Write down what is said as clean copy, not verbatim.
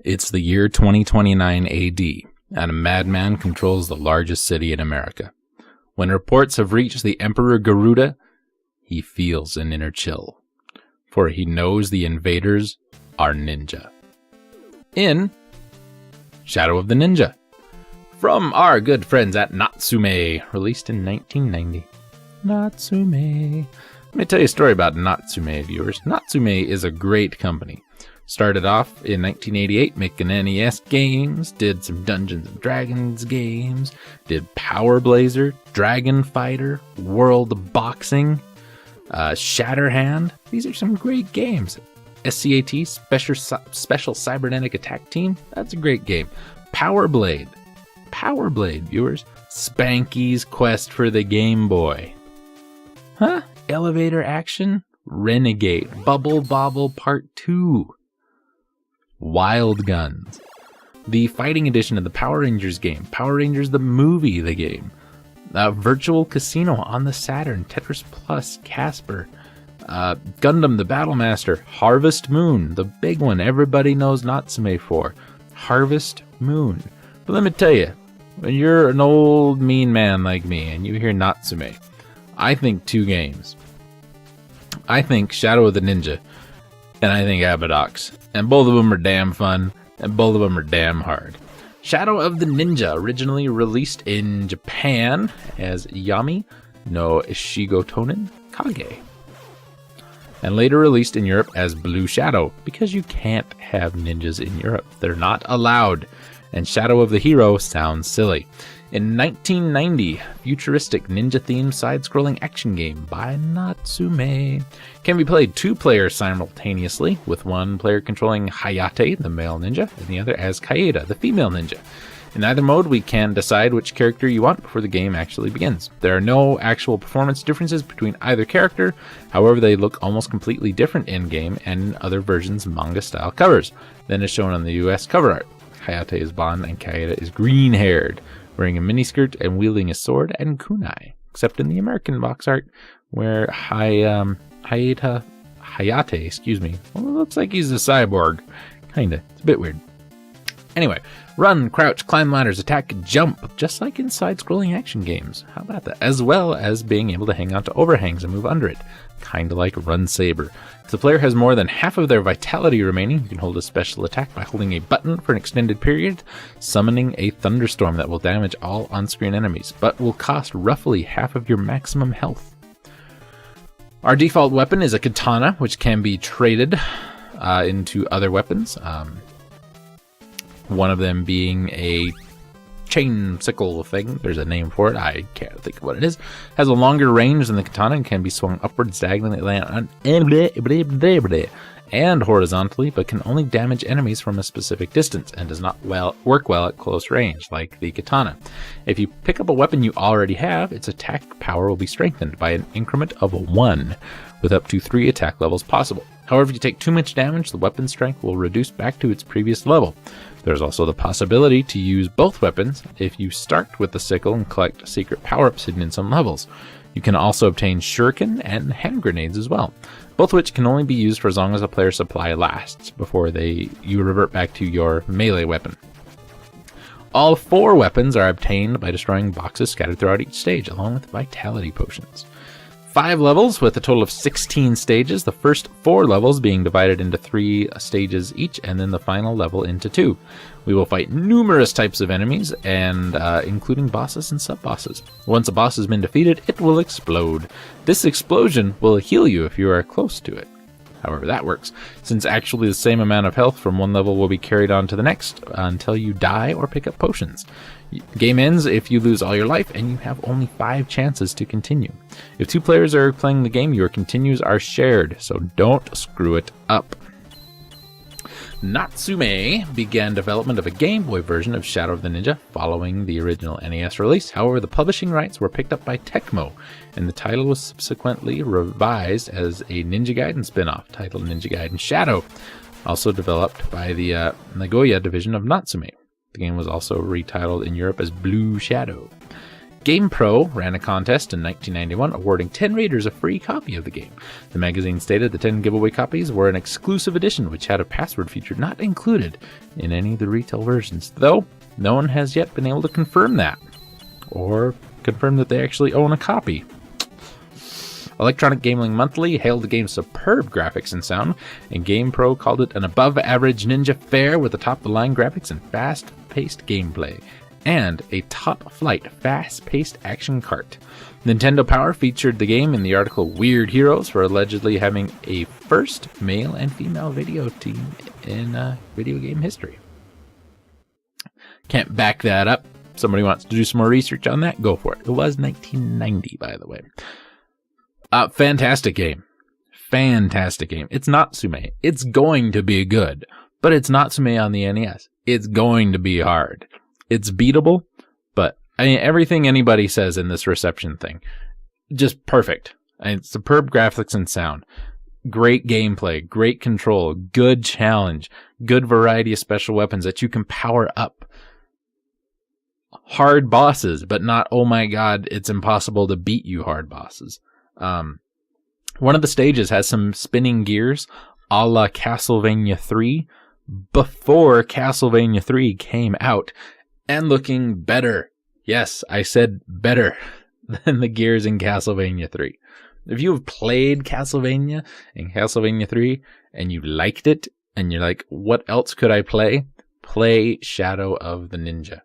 It's the year 2029 AD, and a madman controls the largest city in America. When reports have reached the Emperor Garuda, he feels an inner chill, for he knows the invaders are ninja. In Shadow of the Ninja, from our good friends at Natsume, released in 1990. Natsume. Let me tell you a story about Natsume, viewers. Natsume is a great company. Started off in 1988 making NES games, did some Dungeons & Dragons games, did Power Blazer, Dragon Fighter, World Boxing, Shatterhand. These are some great games. SCAT, Special Cybernetic Attack Team, that's a great game. Power Blade, viewers. Spanky's Quest for the Game Boy. Huh? Elevator Action, Renegade, Bubble Bobble Part 2. Wild Guns, the fighting edition of the Power Rangers game, Power Rangers the movie, the game, Virtual Casino on the Saturn, Tetris Plus, Casper, Gundam the Battle Master, Harvest Moon, the big one everybody knows Natsume for, Harvest Moon. But let me tell you, when you're an old mean man like me and you hear Natsume, I think two games. I think Shadow of the Ninja, and I think Abadox. And both of them are damn fun, and both of them are damn hard. Shadow of the Ninja, originally released in Japan as Yami no Shigotonen Kage, and later released in Europe as Blue Shadow, because you can't have ninjas in Europe. They're not allowed, and Shadow of the Hero sounds silly. In 1990, futuristic ninja-themed side-scrolling action game by Natsume. Can be played two players simultaneously, with one player controlling Hayate, the male ninja, and the other as Kaeda, the female ninja. In either mode, we can decide which character you want before the game actually begins. There are no actual performance differences between either character, however they look almost completely different in-game and in other versions' manga-style covers than is shown on the US cover art. Hayate is blonde and Kaeda is green-haired, wearing a miniskirt and wielding a sword and kunai, except in the American box art, where Hayate, well, it looks like he's a cyborg. Kinda. It's a bit weird. Anyway, run, crouch, climb ladders, attack, jump, just like in side-scrolling action games. How about that? As well as being able to hang onto overhangs and move under it. Kinda like Run Saber. If the player has more than half of their vitality remaining, you can hold a special attack by holding a button for an extended period, summoning a thunderstorm that will damage all on-screen enemies, but will cost roughly half of your maximum health. Our default weapon is a katana, which can be traded into other weapons. One of them being a chain sickle thing. There's a name for it. I can't think of what it is. Has a longer range than the katana and can be swung upwards diagonally and horizontally, but can only damage enemies from a specific distance and does not work well at close range, like the katana. If you pick up a weapon you already have, its attack power will be strengthened by an increment of 1, with up to 3 attack levels possible. However, if you take too much damage, the weapon strength will reduce back to its previous level. There's also the possibility to use both weapons if you start with the sickle and collect secret power-ups hidden in some levels. You can also obtain shuriken and hand grenades as well, both of which can only be used for as long as a player's supply lasts before you revert back to your melee weapon. All 4 weapons are obtained by destroying boxes scattered throughout each stage, along with vitality potions. 5 levels with a total of 16 stages, the first 4 levels being divided into 3 stages each, and then the final level into 2. We will fight numerous types of enemies, and including bosses and sub-bosses. Once a boss has been defeated, it will explode. This explosion will heal you if you are close to it. However that works, since actually the same amount of health from one level will be carried on to the next until you die or pick up potions. Game ends if you lose all your life and you have only 5 chances to continue. If 2 players are playing the game, your continues are shared, so don't screw it up. Natsume began development of a Game Boy version of Shadow of the Ninja following the original NES release. However, the publishing rights were picked up by Tecmo, and the title was subsequently revised as a Ninja Gaiden spin-off titled Ninja Gaiden Shadow, also developed by the Nagoya division of Natsume. The game was also retitled in Europe as Blue Shadow. GamePro ran a contest in 1991 awarding 10 readers a free copy of the game. The magazine stated the 10 giveaway copies were an exclusive edition which had a password feature not included in any of the retail versions, though no one has yet been able to confirm that or confirm that they actually own a copy. Electronic Gaming Monthly hailed the game's superb graphics and sound, and GamePro called it an above-average ninja fare with top-of-the-line graphics and fast-paced gameplay, and a top-flight, fast-paced action cart. Nintendo Power featured the game in the article Weird Heroes for allegedly having a first male and female video team in video game history. Can't back that up. Somebody wants to do some more research on that? Go for it. It was 1990, by the way. Fantastic game. Fantastic game. It's Natsume. It's going to be good, but it's Natsume on the NES. It's going to be hard. It's beatable, but I mean, everything anybody says in this reception thing, just perfect. Superb graphics and sound. Great gameplay, great control, good challenge, good variety of special weapons that you can power up. Hard bosses, but not, oh my god, it's impossible to beat you hard bosses. One of the stages has some spinning gears a la Castlevania 3 before Castlevania 3 came out and looking better. Yes, I said better than the gears in Castlevania 3. If you have played Castlevania and Castlevania 3 and you liked it and you're like, what else could I play? Play Shadow of the Ninja.